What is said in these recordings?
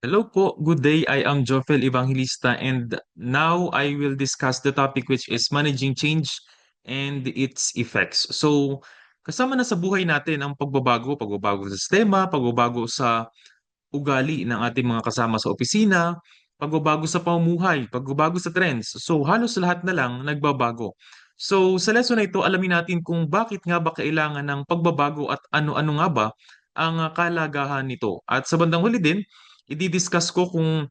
Hello po, good day. I am Jofel Evangelista and now I will discuss the topic which is managing change and its effects. So, kasama na sa buhay natin ang pagbabago sa sistema, pagbabago sa ugali ng ating mga kasama sa opisina, pagbabago sa pamumuhay, pagbabago sa trends. So, halos lahat na lang nagbabago. So, sa lesson na ito, alamin natin kung bakit nga ba kailangan ng pagbabago at ano-ano nga ba ang kalagahan nito. At sa bandang huli din, i-discuss ko kung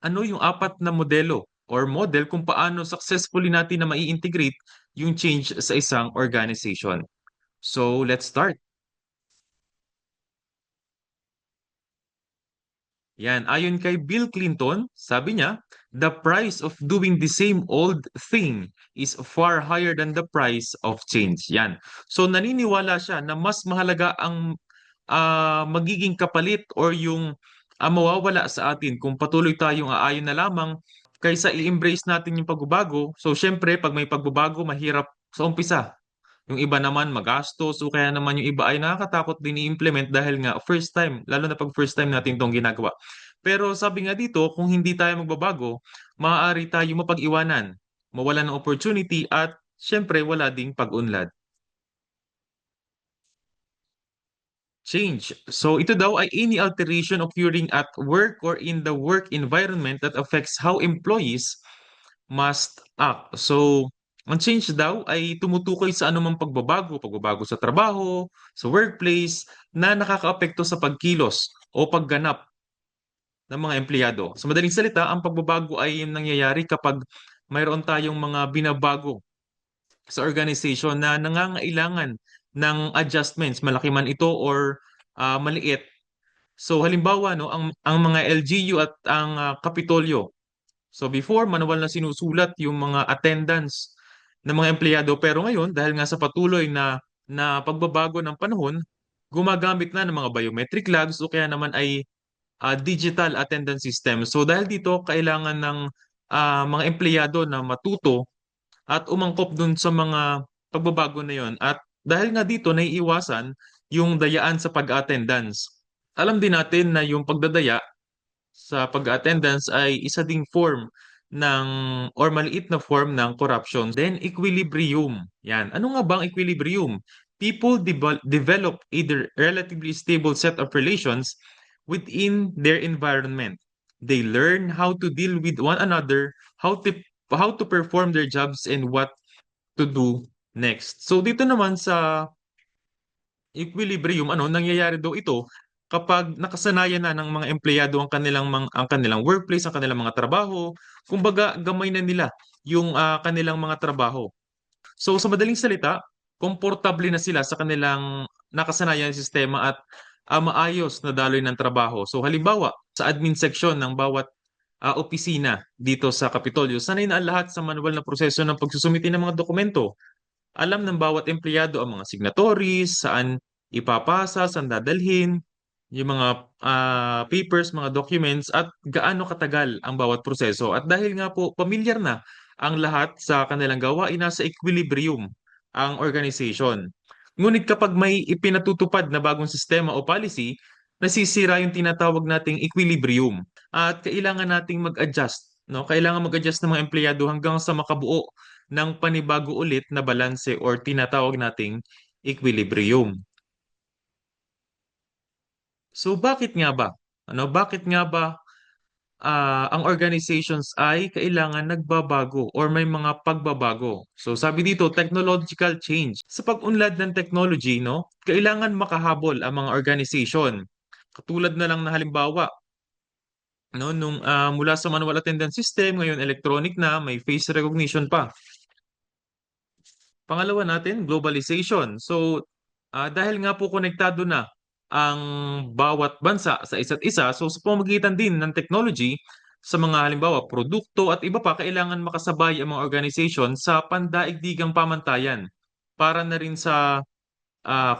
ano yung apat na modelo or model kung paano successfully natin na mai-integrate yung change sa isang organization. So, let's start. Yan, ayon kay Bill Clinton, sabi niya, the price of doing the same old thing is far higher than the price of change. Yan. So naniniwala siya na mas mahalaga ang magiging kapalit or yung mawawala sa atin kung patuloy tayong aayon na lamang kaysa i-embrace natin yung pagbabago. So syempre, pag may pagbabago, mahirap sa umpisa. Yung iba naman magastos o kaya naman yung iba ay nakakatakot din i-implement dahil nga first time, lalo na pag first time natin itong ginagawa. Pero sabi nga dito, kung hindi tayo magbabago, maaari tayo mapag-iwanan, mawalan ng opportunity at syempre wala ding pag-unlad. Change. So ito daw ay any alteration occurring at work or in the work environment that affects how employees must act. So ang change daw ay tumutukoy sa anumang pagbabago sa trabaho, sa workplace na nakakaapekto sa pagkilos o pagganap ng mga empleyado. Sa madaling salita, ang pagbabago ay nangyayari kapag mayroon tayong mga binabago sa organization na nangangailangan ng adjustments, malaki man ito or maliit. So halimbawa no, ang mga LGU at ang Kapitolyo. So before manual na sinusulat yung mga attendance ng mga empleyado pero ngayon dahil nga sa patuloy na pagbabago ng panahon, gumagamit na ng mga biometric logs o kaya naman ay digital attendance system. So dahil dito kailangan ng mga empleyado na matuto at umangkop dun sa mga pagbabago na yon. At dahil nga dito naiiwasan yung dayaan sa pag-attendance. Alam din natin na yung pagdadaya sa pag-attendance ay isa ding form ng or maliit na form ng corruption. Then equilibrium. Yan. Ano nga ba ang equilibrium? People develop either relatively stable set of relations within their environment. They learn how to deal with one another, how to perform their jobs and what to do next. So dito naman sa equilibrium, nangyayari daw ito kapag nakasanayan na ng mga empleyado ang kanilang workplace, ang kanilang mga trabaho, kumbaga gamay na nila yung kanilang mga trabaho. So sa madaling salita, komportable na sila sa kanilang nakasanayan ng sistema at maayos na daloy ng trabaho. So halimbawa, sa admin section ng bawat opisina dito sa Kapitolyo, sanay na ang lahat sa manual na proseso ng pagsusumiti ng mga dokumento. Alam ng bawat empleyado ang mga signatories, saan ipapasa, saan dadalhin, yung mga papers, mga documents, at gaano katagal ang bawat proseso. At dahil nga po pamilyar na ang lahat sa kanilang gawain, nasa equilibrium ang organization. Ngunit kapag may ipinatutupad na bagong sistema o policy, nasisira yung tinatawag nating equilibrium at kailangan nating mag-adjust. No? Kailangan mag-adjust ng mga empleyado hanggang sa makabuo ng panibago ulit na balanse or tinatawag nating equilibrium. So bakit nga ba? Bakit nga ba ang organizations ay kailangan nagbabago or may mga pagbabago? So sabi dito, technological change. Sa pag-unlad ng technology, no, kailangan makahabol ang mga organization. Katulad na lang na halimbawa, no, nung mula sa manual attendance system, ngayon electronic na, may face recognition pa. Pangalawa natin, globalization. So, dahil nga po konektado na ang bawat bansa sa isa't isa, so sa pamamagitan din ng technology, sa mga halimbawa, produkto at iba pa, kailangan makasabay ang mga organization sa pandaigdigang pamantayan para na rin sa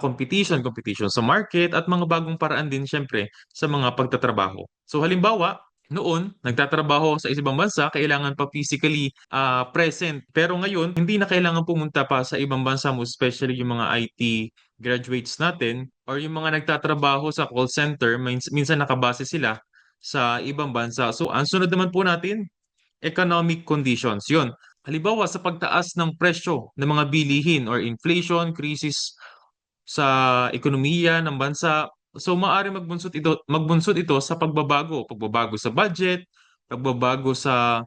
competition sa market at mga bagong paraan din syempre sa mga pagtatrabaho. So halimbawa, noon, nagtatrabaho sa ibang bansa, kailangan pa physically present. Pero ngayon, hindi na kailangan pumunta pa sa ibang bansa mo, especially yung mga IT graduates natin or yung mga nagtatrabaho sa call center, minsan nakabase sila sa ibang bansa. So, ang sunod naman po natin, economic conditions. Yun. Halimbawa, sa pagtaas ng presyo ng mga bilihin or inflation, crisis sa ekonomiya ng bansa. So, maaari magbunsod ito sa pagbabago sa budget, pagbabago sa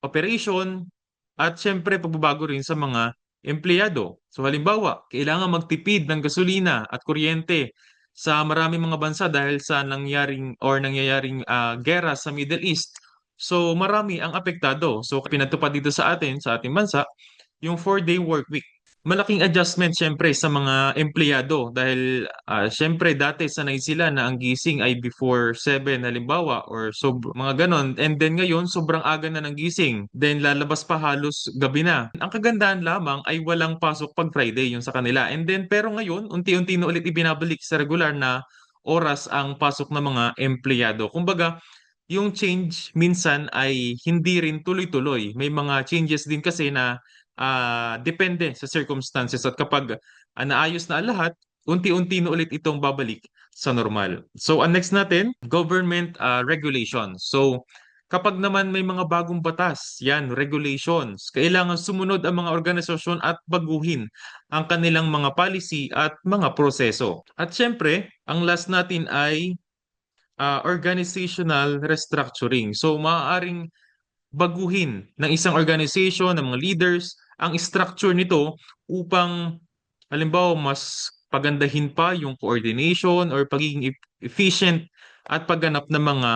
operation, at syempre pagbabago rin sa mga empleyado. So halimbawa, kailangan magtipid ng gasolina at kuryente sa maraming mga bansa dahil sa nangyayaring gera sa Middle East. So marami ang apektado. So pinatupad dito sa atin, sa ating bansa, yung 4-day work week. Malaking adjustment syempre sa mga empleyado dahil syempre dati sanay sila na ang gising ay before 7 halimbawa or mga ganon, and then ngayon sobrang aga na ng gising, then lalabas pa halos gabi na. Ang kagandahan lamang ay walang pasok pag Friday yung sa kanila, and then pero ngayon unti-unti na ulit ibinabalik sa regular na oras ang pasok ng mga empleyado. Kumbaga yung change minsan ay hindi rin tuloy-tuloy. May mga changes din kasi na depende sa circumstances, at kapag naayos na ang lahat, unti-unti na ulit itong babalik sa normal. So, ang next natin, government regulations. So, kapag naman may mga bagong batas, yan, regulations, kailangan sumunod ang mga organisasyon at baguhin ang kanilang mga policy at mga proseso. At syempre, ang last natin ay organizational restructuring. So, maaaring baguhin ng isang organization, ng mga leaders, ang structure nito upang, halimbawa, mas pagandahin pa yung coordination or pagiging efficient at pagganap ng mga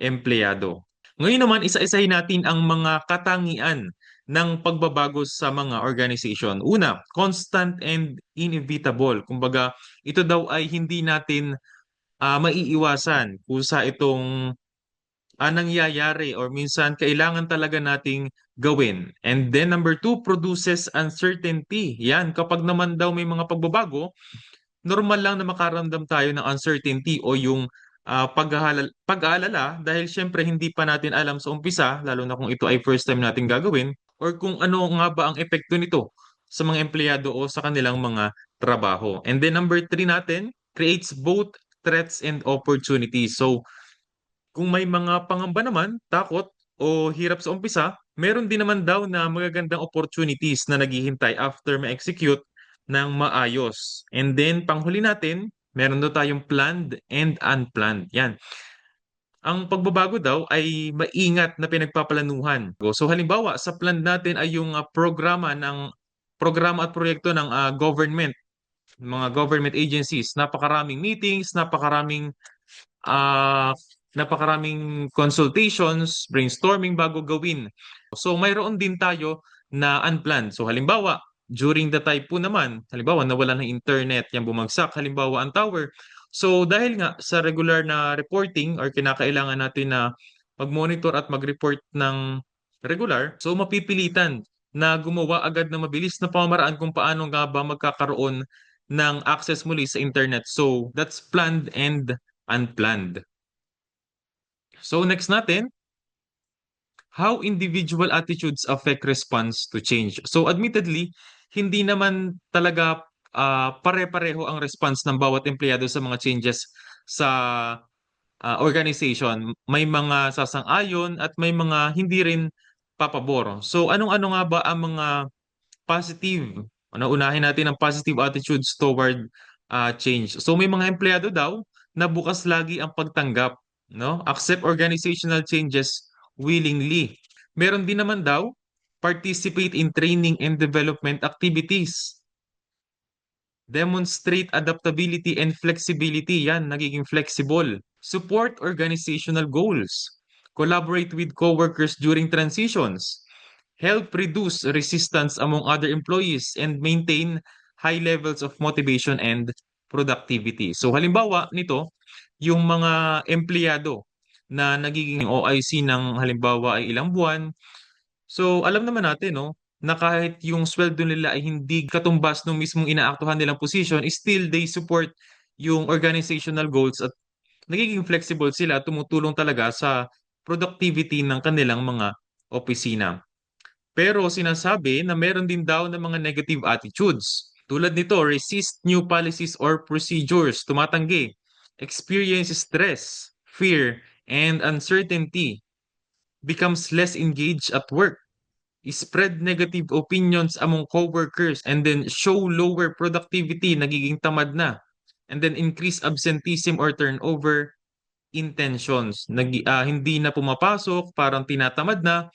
empleyado. Ngayon naman, isa-isahin natin ang mga katangian ng pagbabago sa mga organization. Una, constant and inevitable. Kumbaga, ito daw ay hindi natin maiiwasan kusa itong nangyayari or minsan kailangan talaga nating gawin. And then number two, produces uncertainty. Yan, kapag naman daw may mga pagbabago, normal lang na makaramdam tayo ng uncertainty o yung pag-aalala dahil syempre hindi pa natin alam sa umpisa, lalo na kung ito ay first time natin gagawin, or kung ano nga ba ang epekto nito sa mga empleyado o sa kanilang mga trabaho. And then number three natin, creates both threats and opportunities. So, kung may mga pangamba naman, takot o hirap sa umpisa, meron din naman daw na magagandang opportunities na naghihintay after ma-execute ng maayos. And then, panghuli natin, meron daw tayong planned and unplanned. Yan. Ang pagbabago daw ay maingat na pinagpaplanuhan. So halimbawa, sa plan natin ay yung programa at proyekto ng government, mga government agencies, napakaraming meetings, ah, napakaraming consultations, brainstorming bago gawin. So mayroon din tayo na unplanned. So halimbawa, during the typhoon naman, halimbawa nawala ng internet, yan bumagsak, halimbawa ang tower. So dahil nga sa regular na reporting or kinakailangan natin na mag-monitor at mag-report ng regular, so mapipilitan na gumawa agad ng mabilis na pamamaraan kung paano nga ba magkakaroon ng access muli sa internet. So that's planned and unplanned. So next natin, how individual attitudes affect response to change. So admittedly, hindi naman talaga pare-pareho ang response ng bawat empleyado sa mga changes sa organization. May mga sasang-ayon at may mga hindi rin papabor. So anong-ano nga ba ang mga positive? Unahin natin ang positive attitudes toward change. So may mga empleyado daw na bukas lagi ang pagtanggap, no? Accept organizational changes willingly. Meron din naman daw participate in training and development activities. Demonstrate adaptability and flexibility. Yan, nagiging flexible. Support organizational goals. Collaborate with coworkers during transitions. Help reduce resistance among other employees and maintain high levels of motivation and productivity. So halimbawa nito, yung mga empleyado na nagiging OIC ng halimbawa ay ilang buwan. So alam naman natin, no, na kahit yung sweldo nila ay hindi katumbas ng mismong inaaktuhan nilang position, still they support yung organizational goals at nagiging flexible sila, tumutulong talaga sa productivity ng kanilang mga opisina. Pero sinasabi na meron din daw ng mga negative attitudes. Tulad nito, resist new policies or procedures, tumatanggi, experience stress, fear, and uncertainty, becomes less engaged at work, spread negative opinions among coworkers, and then show lower productivity, nagiging tamad na, and then increase absenteeism or turnover intentions, hindi na pumapasok, parang tinatamad na.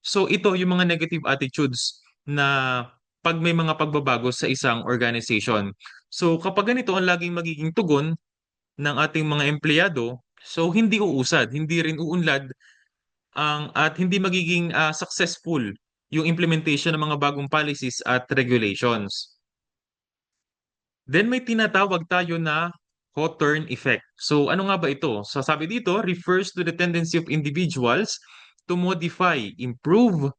So ito yung mga negative attitudes na pag may mga pagbabago sa isang organization. So kapag ganito ang laging magiging tugon ng ating mga empleyado, so hindi uusad, hindi rin uunlad at hindi magiging successful yung implementation ng mga bagong policies at regulations. Then may tinatawag tayo na Hawthorne effect. So ano nga ba ito? So sabi dito, refers to the tendency of individuals to modify, improve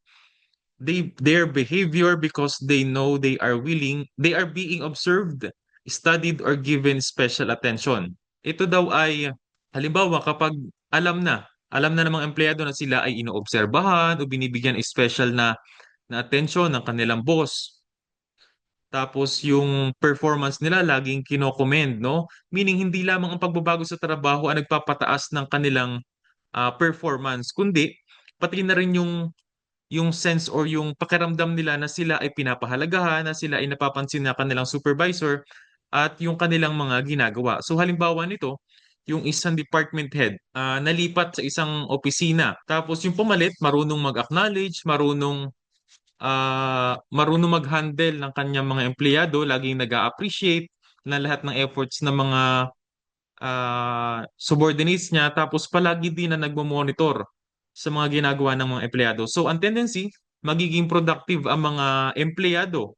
their behavior because they know they are being observed, studied, or given special attention. Ito daw ay, halimbawa, kapag alam na ng mga empleyado na sila ay inoobserbahan o binibigyan special na atensyon ng kanilang boss. Tapos yung performance nila laging kino-commend, no? Meaning hindi lamang ang pagbabago sa trabaho ang nagpapataas ng kanilang performance, kundi pati na rin yung sense or yung pakiramdam nila na sila ay pinapahalagahan, na sila ay napapansin na kanilang supervisor at yung kanilang mga ginagawa. So halimbawa nito, yung isang department head nalipat sa isang opisina. Tapos yung pumalit, marunong mag-acknowledge, marunong mag-handle ng kanyang mga empleyado, laging nag-a-appreciate na lahat ng efforts ng mga subordinates niya, tapos palagi din na nagmo-monitor sa mga ginagawa ng mga empleyado. So ang tendency, magiging productive ang mga empleyado.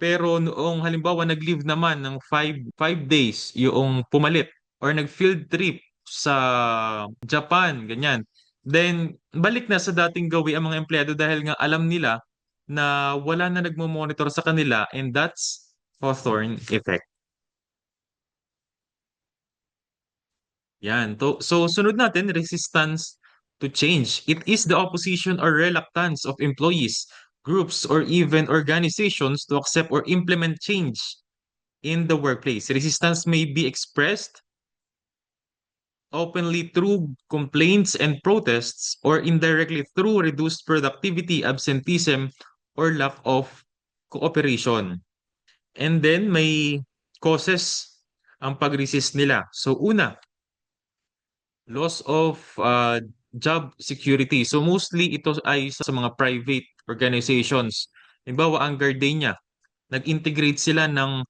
Pero noong halimbawa nag-leave naman ng five days yung pumalit or nag-field trip sa Japan, ganyan. Then balik na sa dating gawi ang mga empleyado dahil nga alam nila na wala na nagmo-monitor sa kanila, and that's Hawthorne effect. Yan. So, sunod natin, resistance to change. It is the opposition or reluctance of employees, groups, or even organizations to accept or implement change in the workplace. Resistance may be expressed openly through complaints and protests, or indirectly through reduced productivity, absenteeism, or lack of cooperation. And then may causes ang pag-resist nila. So una, loss of job security. So mostly ito ay sa mga private organizations. Halimbawa, ang Gardenia, nag-integrate sila ng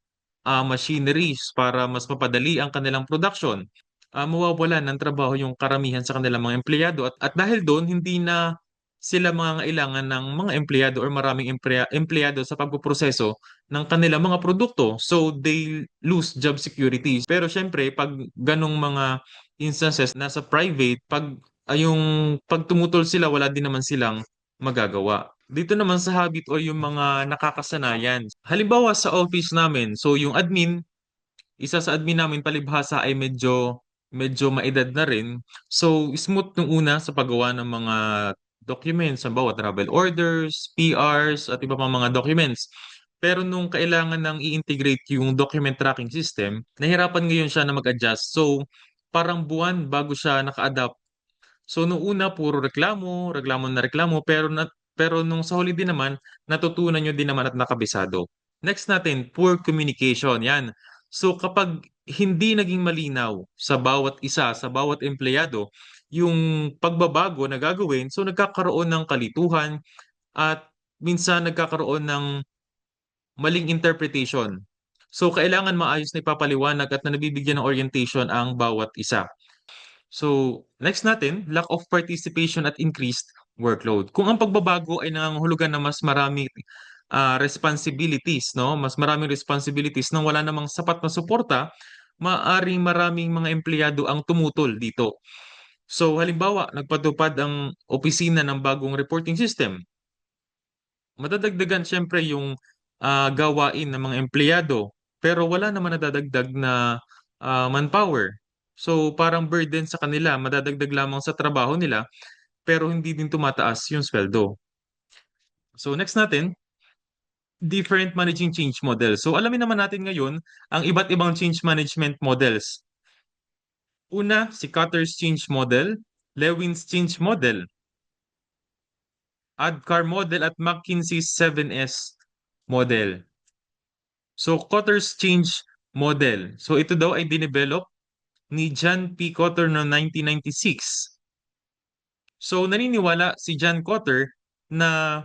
machineries para mas mapadali ang kanilang production. Mawawala ng trabaho yung karamihan sa kanilang mga empleyado at dahil doon hindi na sila mga kailangan ng mga empleyado or maraming empleyado sa pagpoproseso ng kanilang mga produkto. So they lose job security. Pero syempre, pag ganong mga instances nasa private, yung pag tumutol sila, wala din naman silang magagawa. Dito naman sa habit o yung mga nakakasanayan. Halimbawa sa office namin, so yung admin, isa sa admin namin palibhasa ay medyo maedad na rin. So smooth nung una sa paggawa ng mga documents, halimbawa travel orders, PRs at iba pang mga documents. Pero nung kailangan nang i-integrate yung document tracking system, nahirapan ngayon siya na mag-adjust. So parang buwan bago siya naka-adapt. So nung una puro reklamo, reklamo na reklamo, pero nung sa huli din naman natutunan nyo din naman at nakabisado. Next natin, poor communication. Yan. So kapag hindi naging malinaw sa bawat isa, sa bawat empleyado, yung pagbabago na gagawin, so nagkakaroon ng kalituhan at minsan nagkakaroon ng maling interpretation. So kailangan maayos na ipapaliwanag at na nabibigyan ng orientation ang bawat isa. So, next natin, lack of participation at increased workload. Kung ang pagbabago ay nangangahulugan na mas marami responsibilities, no? Mas maraming responsibilities nang wala namang sapat na suporta, maaring maraming mga empleyado ang tumutol dito. So, halimbawa, nagpatupad ang opisina ng bagong reporting system. Madadagdagan siyempre yung gawain ng mga empleyado, pero wala naman nadadagdag na manpower. So parang burden sa kanila, madadagdag lamang sa trabaho nila, pero hindi din tumataas yung sweldo. So next natin, different managing change models. So alamin naman natin ngayon ang iba't ibang change management models. Una, si Cutter's change model. Lewin's change model, ADKAR model at McKinsey's 7S model. So, Kotter's change model. So, ito daw ay dinevelop ni John P. Kotter noong 1996. So, naniniwala si John Kotter na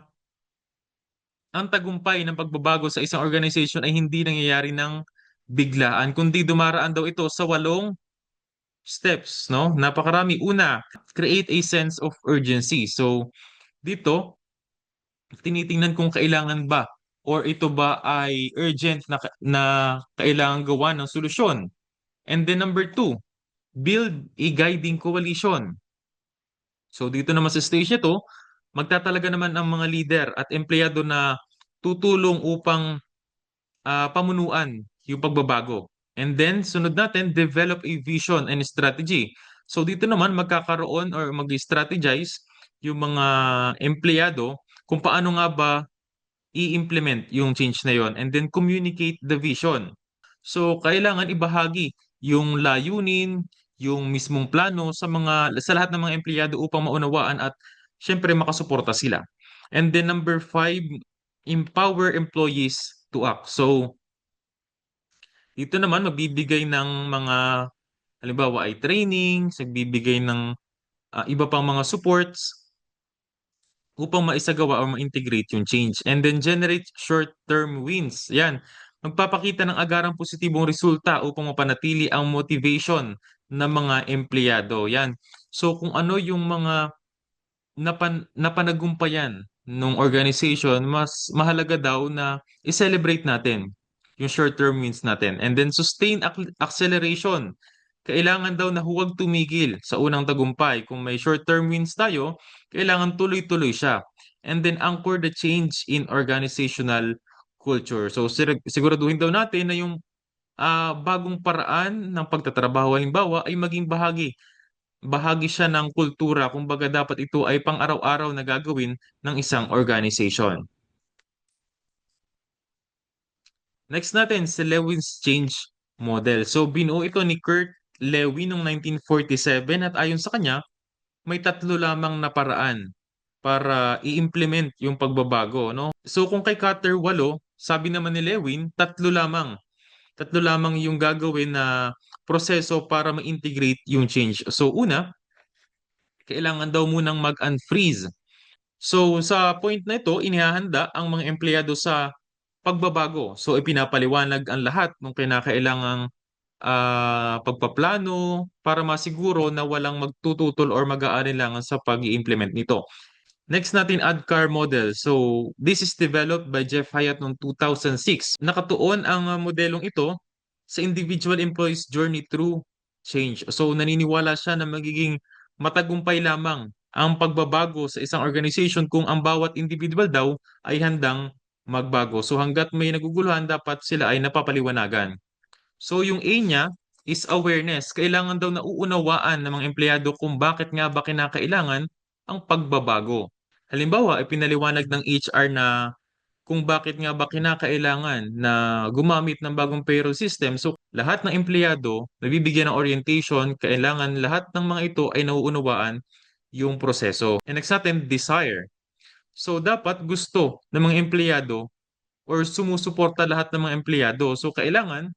ang tagumpay ng pagbabago sa isang organization ay hindi nangyayari ng biglaan, kundi dumaraan daw ito sa 8 steps, no? Napakarami. Una, create a sense of urgency. So, dito, tinitingnan kung kailangan ba or ito ba ay urgent na kailangan gawa ng solusyon. And then number two, build a guiding coalition. So dito naman sa stage nito, magtatalaga naman ang mga leader at empleyado na tutulong upang pamunuan yung pagbabago. And then sunod natin, develop a vision and strategy. So dito naman magkakaroon or mag-strategize yung mga empleyado kung paano nga ba i-implement yung change na yon and then communicate the vision. So kailangan ibahagi yung layunin, yung mismong plano sa lahat ng mga empleyado upang maunawaan at syempre makasuporta sila. And then number 5, empower employees to act. So dito naman magbibigay ng mga halimbawa ay training, nagbibigay ng iba pang mga supports upang maisagawa o ma-integrate yung change. And then generate short-term wins. Yan. Magpapakita ng agarang positibong resulta upang mapanatili ang motivation ng mga empleyado. Yan. So kung ano yung mga napanagumpayan ng organization, mas mahalaga daw na i-celebrate natin yung short-term wins natin. And then sustain acceleration. Kailangan daw na huwag tumigil sa unang tagumpay. Kung may short-term wins tayo, kailangan tuloy-tuloy siya. And then anchor the change in organizational culture. So siguraduhin daw natin na yung bagong paraan ng pagtatrabaho halimbawa ay maging bahagi siya ng kultura, kumbaga dapat ito ay pang-araw-araw na gagawin ng isang organization. Next natin, si Lewin's change model. So binuo ito ni Kurt Lewin noong 1947 at ayon sa kanya, may tatlo lamang na paraan para i-implement yung pagbabago, no? So kung kay Cutter 8, sabi naman ni Lewin, tatlo lamang. Tatlo lamang yung gagawin na proseso para ma-integrate yung change. So una, kailangan daw munang mag-unfreeze. So sa point na ito, inihahanda ang mga empleyado sa pagbabago. So ipinapaliwanag ang lahat ng kinakailangang pagpaplano para masiguro na walang magtututol or mag-aalinlangan sa pag-i-implement nito. Next natin, ADKAR model. So this is developed by Jeff Hyatt noong 2006. Nakatuon ang modelong ito sa individual employee's journey through change. So naniniwala siya na magiging matagumpay lamang ang pagbabago sa isang organization kung ang bawat individual daw ay handang magbago. So hanggat may naguguluhan, dapat sila ay napapaliwanagan. So yung A niya is awareness. Kailangan daw nauunawaan ng mga empleyado kung bakit nga ba kinakailangan ang pagbabago. Halimbawa, ipinaliwanag ng HR na kung bakit nga ba kinakailangan na gumamit ng bagong payroll system. So lahat ng empleyado nabibigyan ng orientation, kailangan lahat ng mga ito ay nauunawaan yung proseso. And next natin, desire. So dapat gusto ng mga empleyado or sumusuporta lahat ng mga empleyado. So kailangan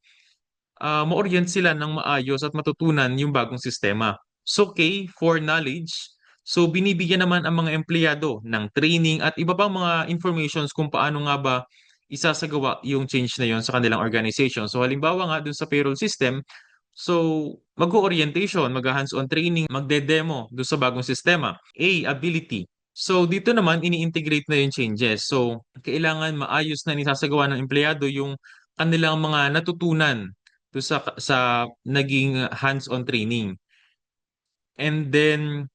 ma-orient sila ng maayos at matutunan yung bagong sistema. So K, for knowledge. So binibigyan naman ang mga empleyado ng training at iba pang mga informations kung paano nga ba isasagawa yung change na yon sa kanilang organization. So halimbawa nga dun sa payroll system, so mag-orientation, mag-hands-on training, magde-demo dun sa bagong sistema. A, ability. So dito naman ini-integrate na yung changes. So kailangan maayos na nisasagawa ng empleyado yung kanilang mga natutunan sa naging hands-on training. And then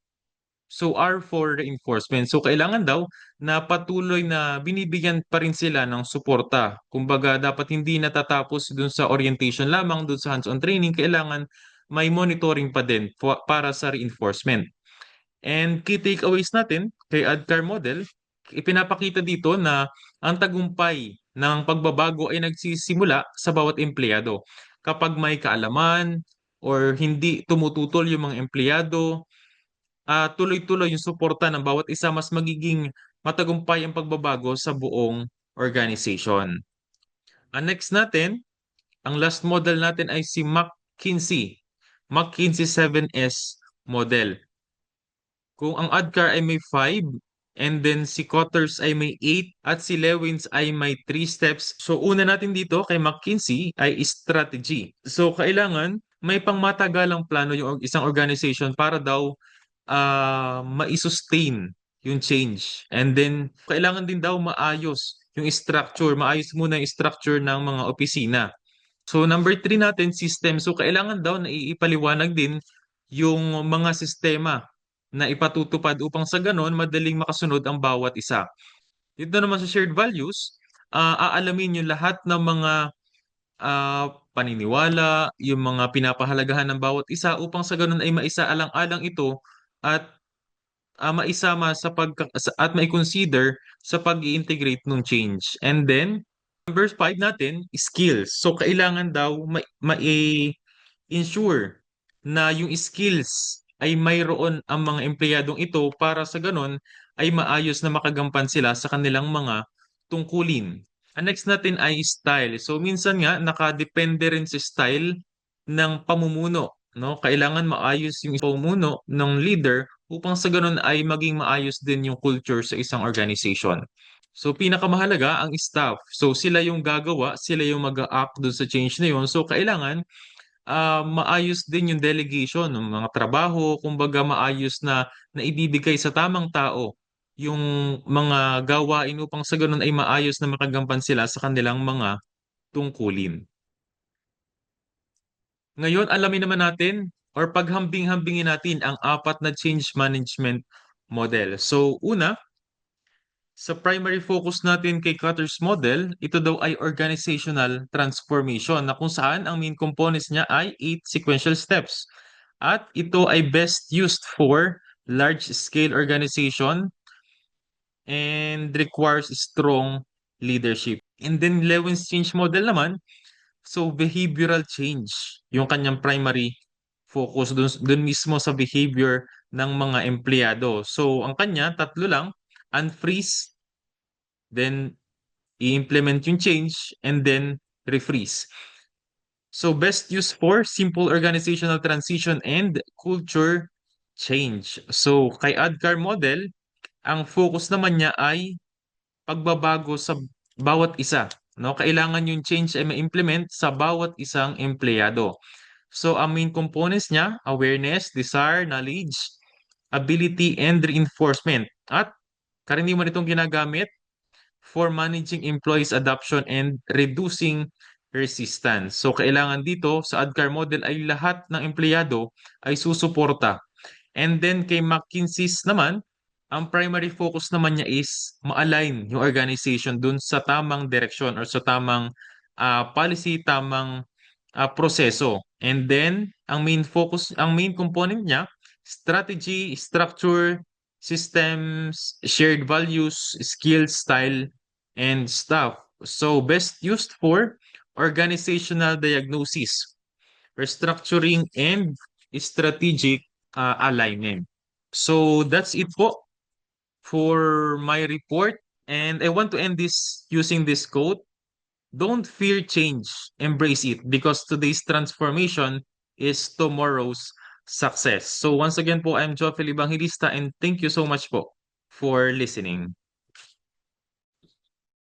so R for reinforcement. So kailangan daw na patuloy na binibigyan pa rin sila ng suporta. Kumbaga dapat hindi natatapos dun sa orientation lamang, dun sa hands-on training, kailangan may monitoring pa din para sa reinforcement. And key takeaways natin kay ADKAR model, ipinapakita dito na ang tagumpay ng pagbabago ay nagsisimula sa bawat empleyado. Kapag may kaalaman or hindi tumututol yung mga empleyado, tuloy-tuloy yung suporta ng bawat isa, mas magiging matagumpay ang pagbabago sa buong organization. Ang next natin, ang last model natin ay si McKinsey. McKinsey 7S model. Kung ang Adcar ay may 5, and then si Cotters ay may 8, at si Lewins ay may 3 steps. So una natin dito kay McKinsey ay strategy. So kailangan may pangmatagalang plano yung isang organization para daw ma-sustain yung change. And then kailangan din daw maayos yung structure, maayos muna yung structure ng mga opisina. So number 3 natin, system. So kailangan daw na iipaliwanag din yung mga sistema na ipatutupad upang sa ganon madaling makasunod ang bawat isa. Dito naman sa shared values, aalamin yung lahat ng mga paniniwala, yung mga pinapahalagahan ng bawat isa upang sa ganon ay maisaalang-alang ito at maisama at mai-consider sa pag-i-integrate ng change. And then, number 5 natin, skills. So, kailangan daw ensure na yung skills ay mayroon ang mga empleyadong ito para sa ganon ay maayos na makagampan sila sa kanilang mga tungkulin. Ang next natin ay style. So minsan nga nakadepende rin sa style ng pamumuno, no? Kailangan maayos yung pamumuno ng leader upang sa ganon ay maging maayos din yung culture sa isang organization. So pinakamahalaga ang staff. So sila yung gagawa, sila yung mag-a-act doon sa change na yun. So kailangan maayos din yung delegation ng mga trabaho, kumbaga maayos na naibibigay sa tamang tao yung mga gawain upang sa ganun ay maayos na makagampan sila sa kanilang mga tungkulin. Ngayon, alamin naman natin or paghambing-hambingin natin ang apat na change management model. So, una, sa primary focus natin kay Cutter's model, ito daw ay organizational transformation na kung saan ang main components niya ay 8 sequential steps. At ito ay best used for large-scale organization and requires strong leadership. And then Lewin's change model naman, so behavioral change, yung kanyang primary focus dun mismo sa behavior ng mga empleyado. So ang kanya, tatlo lang, unfreeze, then i-implement yung change, and then refreeze. So best used for simple organizational transition and culture change. So kay ADKAR model, ang focus naman niya ay pagbabago sa bawat isa. No? Kailangan yung change ay ma-implement sa bawat isang empleyado. So ang main components niya, awareness, desire, knowledge, ability, and reinforcement. At karaniwan itong ginagamit for managing employees adoption and reducing resistance. So kailangan dito sa ADKAR model ay lahat ng empleyado ay susuporta. And then kay McKinsey's naman, ang primary focus naman niya is ma-align yung organization dun sa tamang direksyon or sa tamang policy, tamang proseso. And then ang main component niya, strategy, structure, systems, shared values, skills, style, and staff. So best used for organizational diagnosis, restructuring, and strategic alignment. So that's it po for my report. And I want to end this using this quote. Don't fear change, embrace it because today's transformation is tomorrow's success. So once again po, I'm Joffrey Evangelista and thank you so much po for listening.